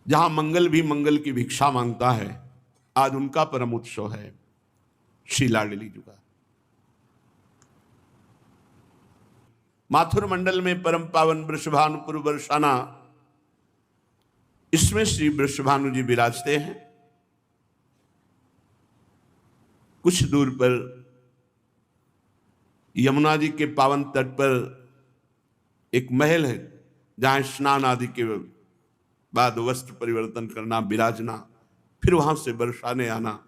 जहां मंगल भी मंगल की भिक्षा मांगता है, आज उनका परम उत्सव है, श्री लाडली जी का। माथुर मंडल में परम पावन वृषभानुपुर बरसाना, इसमें श्री वृषभानु जी विराजते हैं। कुछ दूर पर यमुना जी के पावन तट पर एक महल है, जहां स्नान आदि के बाद वस्त्र परिवर्तन करना, विराजना, फिर वहां से बरसाने आना।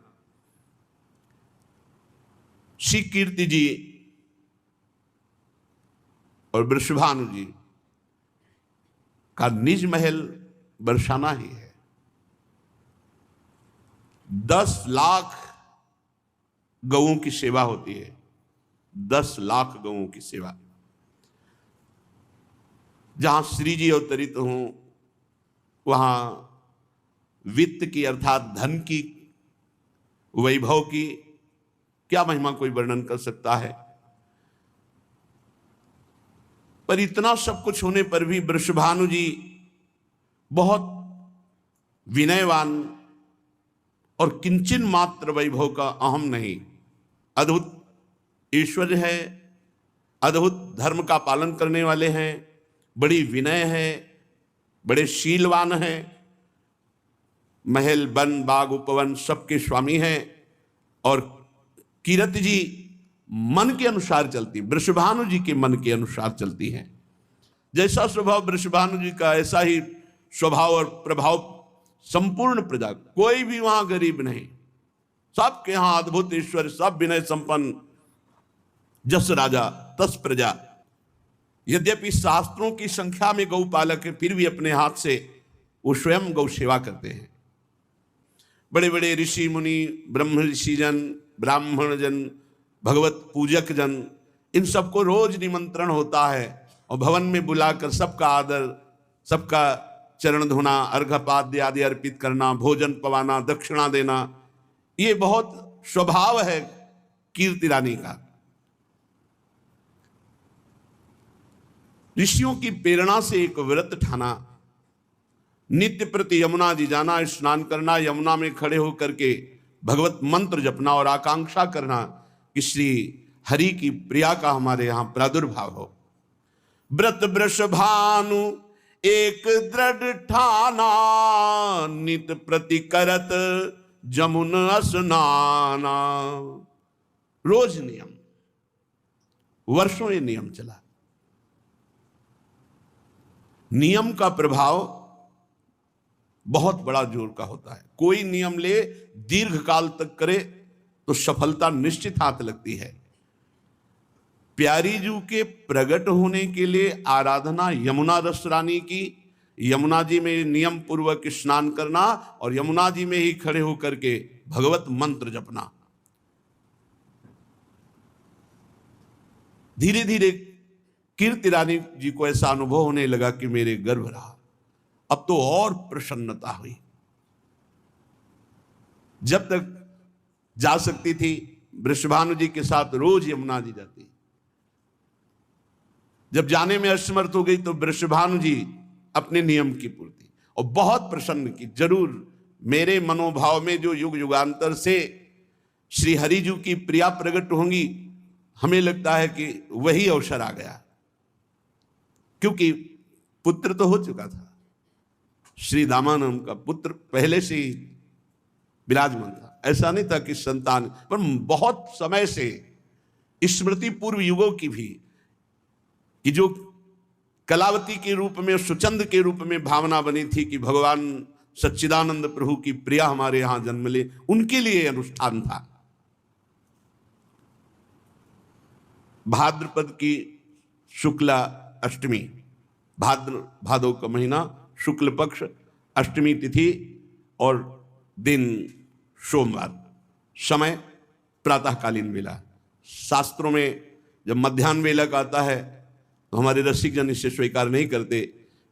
श्री कीर्ति जी और वृषभानु जी का निज महल बरसाना ही है। 10 लाख गौओं की सेवा होती है, 10 लाख गौओं की सेवा। जहां श्री जी अवतरित हों, वहां वित्त की अर्थात धन की, वैभव की क्या महिमा कोई वर्णन कर सकता है। पर इतना सब कुछ होने पर भी वृषभानु जी बहुत विनयवान और किंचन मात्र वैभव का अहम नहीं, अद्भुत ऐश्वर्य है, अद्भुत धर्म का पालन करने वाले हैं, बड़ी विनय है, बड़े शीलवान हैं, महल वन बाग उपवन सबके स्वामी हैं। और कीरति जी मन के अनुसार चलती, वृषभानु जी के मन के अनुसार चलती हैं। जैसा स्वभाव वृषभानु जी का, ऐसा ही स्वभाव और प्रभाव संपूर्ण प्रजा। कोई भी वहां गरीब नहीं, सबके यहां अद्भुत ईश्वर, सब विनय संपन्न, जस राजा तस प्रजा। यद्यपि शास्त्रों की संख्या में गौपालक है, फिर भी अपने हाथ से वो स्वयं गौ सेवा करते हैं। बड़े बड़े ऋषि मुनि, ब्रह्म ऋषि जन, ब्राह्मण जन, भगवत पूजक जन, इन सबको रोज निमंत्रण होता है और भवन में बुलाकर सबका आदर, सबका चरण धोना, अर्घपाद्य आदि अर्पित करना, भोजन पवाना, दक्षिणा देना, ये बहुत स्वभाव है कीर्ति रानी का। ऋषियों की प्रेरणा से एक व्रत ठाना, नित्य प्रति यमुना जी जाना, स्नान करना, यमुना में खड़े होकर के भगवत मंत्र जपना और आकांक्षा करना कि श्री हरि की प्रिया का हमारे यहां प्रादुर्भाव हो। व्रत वृषभानु एक दृढ़ ठाना, नित प्रति करत जमुन स्नाना। रोज नियम, वर्षों ये नियम चला। नियम का प्रभाव बहुत बड़ा जोर का होता है। कोई नियम ले, दीर्घ काल तक करे तो सफलता निश्चित हाथ लगती है। प्यारी जू के प्रकट होने के लिए आराधना यमुना रस रानी की, यमुना जी में नियम पूर्वक स्नान करना और यमुना जी में ही खड़े होकर के भगवत मंत्र जपना। धीरे धीरे कीर्ति रानी जी को ऐसा अनुभव होने लगा कि मेरे गर्भ रहा। अब तो और प्रसन्नता हुई। जब तक जा सकती थी, वृषभानु जी के साथ रोज यमुना जी जाती। जब जाने में असमर्थ हो गई तो वृषभानु जी अपने नियम की पूर्ति और बहुत प्रसन्न की। जरूर मेरे मनोभाव में जो युग युगांतर से श्री हरिजू की प्रिया प्रकट होंगी, हमें लगता है कि वही अवसर आ गया, क्योंकि पुत्र तो हो चुका था। श्री दामानंद का पुत्र पहले से ही विराजमान था। ऐसा नहीं था कि संतान, पर बहुत समय से स्मृति पूर्व युगों की भी, कि जो कलावती के रूप में, सुचंद के रूप में भावना बनी थी कि भगवान सच्चिदानंद प्रभु की प्रिया हमारे यहां जन्म ले, उनके लिए अनुष्ठान था। भाद्रपद की शुक्ला अष्टमी, भादव का महीना, शुक्ल पक्ष अष्टमी तिथि और दिन सोमवार, समय प्रातःकालीन वेला। शास्त्रों में जब मध्याह्न वेला का आता है तो हमारे रसिक जन इसे स्वीकार नहीं करते,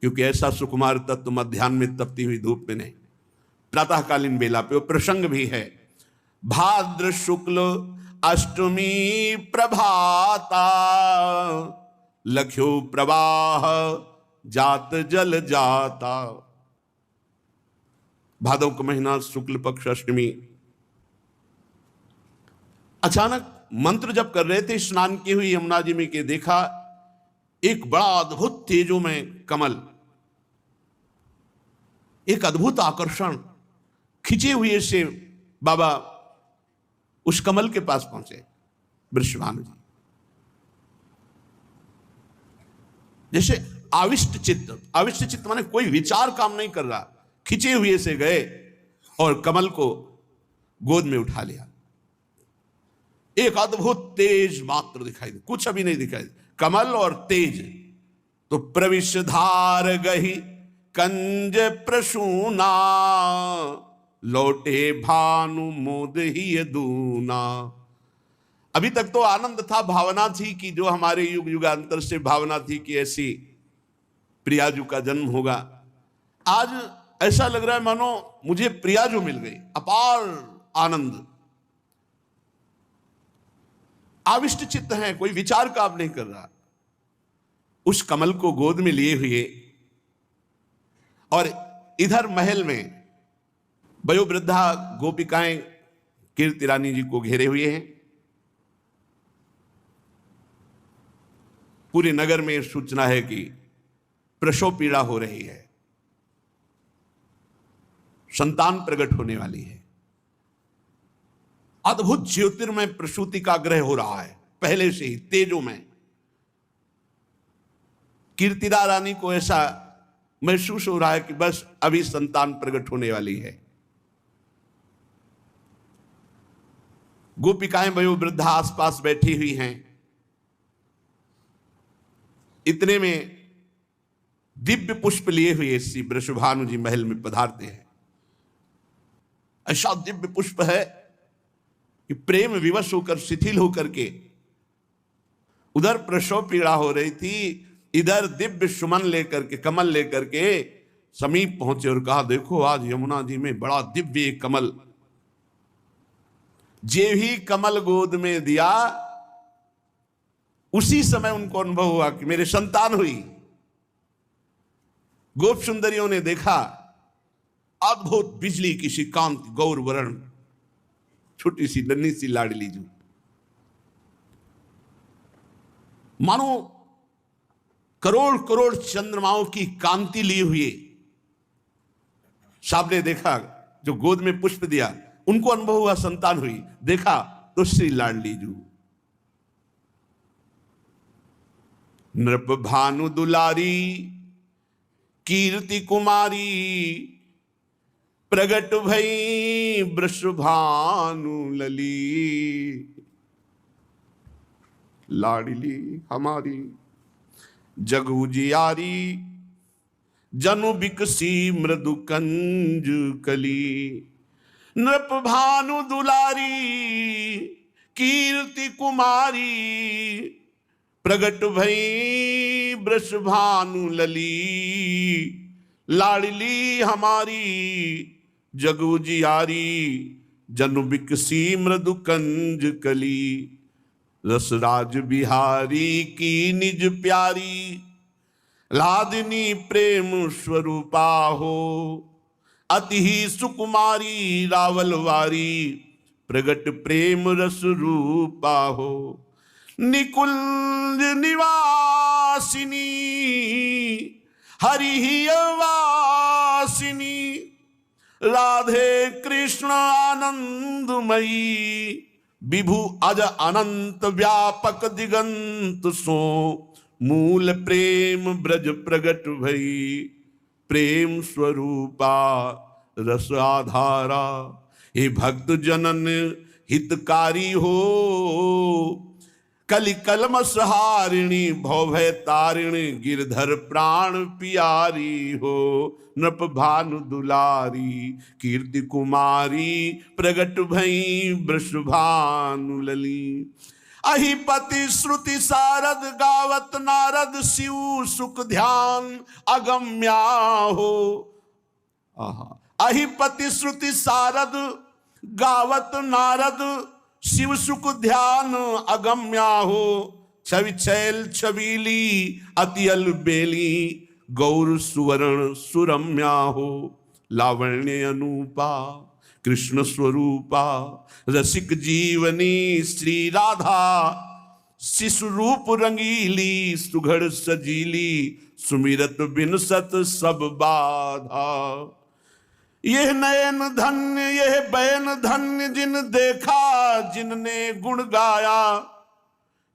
क्योंकि ऐसा सुकुमार तत्व मध्याह्न में तपती हुई धूप में नहीं, प्रातःकालीन वेला पे वो प्रसंग भी है। भाद्र शुक्ल अष्टमी प्रभाता, लख्यो प्रवाह जात जल जाता। भादव का महीना, शुक्ल पक्ष अष्टमी। अचानक मंत्र जप कर रहे थे, स्नान की हुई यमुना जी में के देखा एक बड़ा अद्भुत तेजो में कमल, एक अद्भुत आकर्षण, खिंचे हुए से बाबा उस कमल के पास पहुंचे। वृषभानु जी जैसे आविष्ट चित्त माने कोई विचार काम नहीं कर रहा, खिंचे हुए से गए और कमल को गोद में उठा लिया। एक अद्भुत तेज मात्र दिखाई दे, कुछ अभी नहीं दिखाई दे, कमल और तेज। तो प्रविश धार गही कंज प्रसूना, लौटे भानु मोद ही दूना। अभी तक तो आनंद था, भावना थी कि जो हमारे युग युगांतर से भावना थी कि ऐसी प्रियाजू का जन्म होगा। आज ऐसा लग रहा है मानो मुझे प्रियाजू मिल गई, अपार आनंद। आविष्ट चित्त है, कोई विचार काम नहीं कर रहा। उस कमल को गोद में लिए हुए और इधर महल में वयोवृद्धा गोपिकाएं कीर्ति रानी जी को घेरे हुए हैं। पूरे नगर में सूचना है कि प्रसव पीड़ा हो रही है, संतान प्रकट होने वाली है। अद्भुत ज्योतिर्मय प्रसूति का ग्रह हो रहा है पहले से ही तेजों में। कीर्तिदा रानी को ऐसा महसूस हो रहा है कि बस अभी संतान प्रकट होने वाली है। गोपिकाएं वयोवृद्धा आसपास बैठी हुई हैं। इतने में दिव्य पुष्प लिए हुए श्री वृषभानु जी महल में पधारते हैं। ऐसा दिव्य पुष्प है कि प्रेम विवश होकर, शिथिल होकर के, उधर प्रसव पीड़ा हो रही थी, इधर दिव्य सुमन लेकर के, कमल लेकर के समीप पहुंचे और कहा, देखो आज यमुना जी में बड़ा दिव्य कमल। जे ही कमल गोद में दिया, उसी समय उनको अनुभव हुआ कि मेरे संतान हुई। गोप सुंदरियों ने देखा अद्भुत बिजली की सी कांति, गौर वर्ण, छोटी सी नन्ही सी लाडली जू, मानो करोड़ करोड़ चंद्रमाओं की कांति लिए हुए। साहब ने देखा, जो गोद में पुष्प दिया उनको अनुभव हुआ संतान हुई। देखा तो श्री लाडली जू। नृप भानु दुलारी कीर्ति कुमारी, प्रगट भई वृषभानु लली। लाडली हमारी जगु जियारी, जनु बिकसी मृदु कंज कली। नृप भानु दुलारी कीर्ति कुमारी, प्रगट भई वृषभानु लली। लाडली हमारी जगु जियारी, जनु बिकसी मृदु कंज कली। रसराज बिहारी की निज प्यारी, लादिनी प्रेम स्वरूपा हो। अति ही सुकुमारी रावलवारी, प्रगट प्रेम रस रूपा हो। निकुंज निवासिनी हरि वासिनी, राधे कृष्ण आनंदमयी। विभु अज अनंत व्यापक दिगंत सो, मूल प्रेम ब्रज प्रगट भई। प्रेम स्वरूपा रस आधारा, हे भक्त जनन हितकारी हो। कलि कलमस हारिणी भवभय तारिणी, गिरधर प्राण पियारी हो। नृप भानु दुलारी कीर्ति कुमारी, प्रगट भई वृषभानु लली। अहिपति श्रुति सारद गावत नारद, शिव सुख ध्यान अगम्या हो। अहिपति श्रुति सारद गावत नारद, शिव सुख ध्यान अगम्या हो। छवि छैल छबीली अति अलबेली, गौर सुवर्ण सुरम्या हो। लावण्य अनुपा कृष्ण स्वरूपा, रसिक जीवनी श्री राधा, शिशु रूप रंगीली सुघड़ सजीली, सुमिरत बिन सत सब बाधा। यह नयन धन्य यह बैन धन्य जिन देखा जिनने गुण गाया,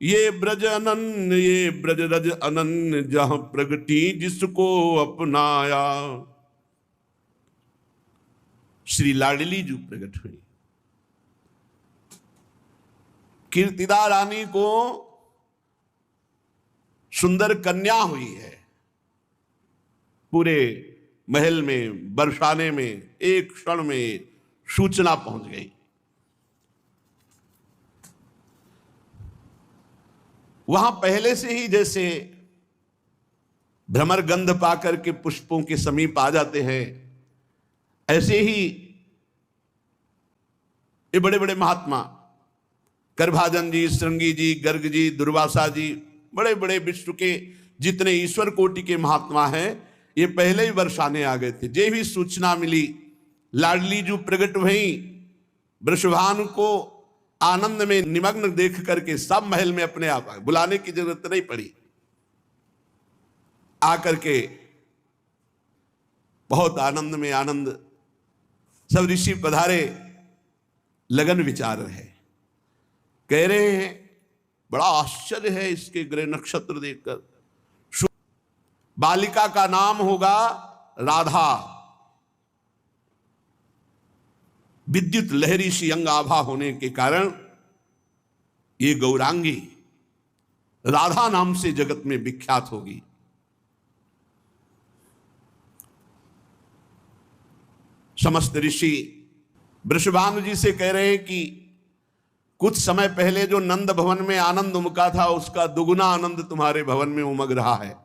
ये ब्रज अनन्य ये ब्रज रज अनन्य जहां प्रगति जिसको अपनाया। श्री लाडली जो प्रकट हुई, कीर्तिदा रानी को सुंदर कन्या हुई है। पूरे महल में बरसाने में एक क्षण में सूचना पहुंच गई। वहां पहले से ही जैसे भ्रमर गंध पाकर के पुष्पों के समीप आ जाते हैं, ऐसे ही ये बड़े बड़े महात्मा करभाजन जी, श्रृंगी जी, गर्ग जी, दुर्वासा जी, बड़े बड़े विश्व के जितने ईश्वर कोटि के महात्मा हैं, ये पहले ही बरसाने आ गए थे। जे भी सूचना मिली लाडली जो प्रकट हुई, वृषभानु को आनंद में निमग्न देख करके सब महल में अपने आप आ गए, बुलाने की जरूरत नहीं पड़ी। आकर के बहुत आनंद में आनंद, सब ऋषि पधारे, लगन विचार है, कह रहे हैं बड़ा आश्चर्य है इसके ग्रह नक्षत्र देखकर। बालिका का नाम होगा राधा, विद्युत लहरी सी अंग आभा होने के कारण ये गौरांगी राधा नाम से जगत में विख्यात होगी। समस्त ऋषि वृषभानु जी से कह रहे हैं कि कुछ समय पहले जो नंद भवन में आनंद उमका था, उसका दुगुना आनंद तुम्हारे भवन में उमग रहा है।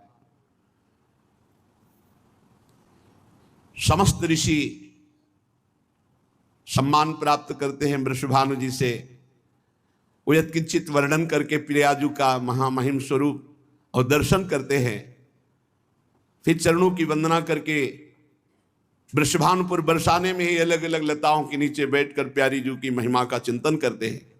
समस्त ऋषि सम्मान प्राप्त करते हैं वृषभानु जी से। वो यत्किंचित वर्णन करके प्रियाजू का महामहिम स्वरूप और दर्शन करते हैं, फिर चरणों की वंदना करके वृषभानुपुर बरसाने में ही अलग अलग लताओं के नीचे बैठकर प्यारी जू की महिमा का चिंतन करते हैं।